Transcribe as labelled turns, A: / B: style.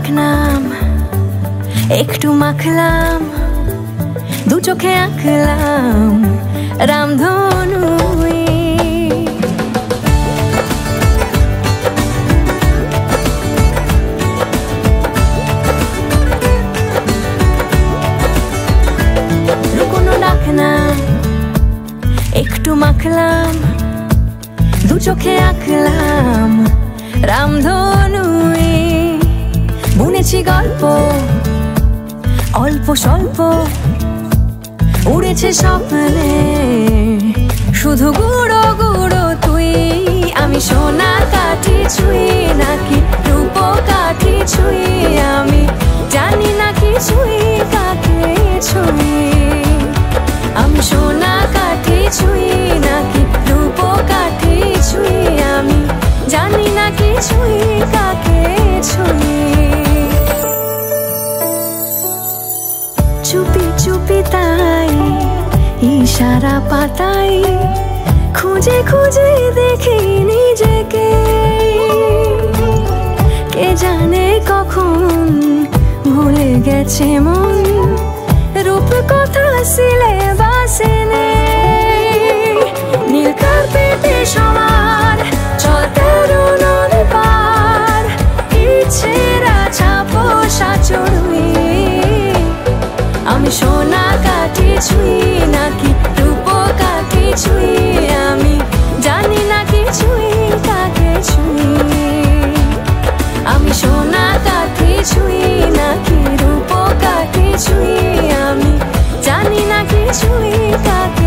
A: ডাকনাম একটু মাখলাম, দু চোখে আঁকলাম রামধনু। লুকোনো ডাকনাম একটু মাখলাম, দু চোখে আঁকলাম রামধনু। বুনেছি গল্প অল্প স্বল্প, উড়েছে স্বপ্নে শুধু গুঁড়ো গুঁড়ো তুই। আমি সোনা কাঠি ছুঁই নাকি রূপ কাঠি ছুঁই, আমি জানি না কিছুই কাকে ছুঁই। আমি সোনা কাঠি ছুঁই নাকি রূপ কাঠি ছুঁই, আমি জানি না কিছুই কাকে ছুঁই। চুপি চুপি তাই ইশারা পাতাই, খুঁজে খুঁজে দেখি নিজেকে। কে জানে কখন ভুলে গেছে মন, রূপ কথা সিলেবাসে নেই। নীল কার্পেটে সবার চলতে নদ পার, ইচ্ছেরা ছাপোষা চড়ুই। আমি সোনা কাঠি ছুঁই নাকি রূপ কাঠি ছুঁই, আমি জানি না কিছুই কাকে ছুঁই। আমি সোনা কাঠি ছুঁই নাকি রূপ কাঠি ছুঁই, আমি জানি না কিছুই কাকে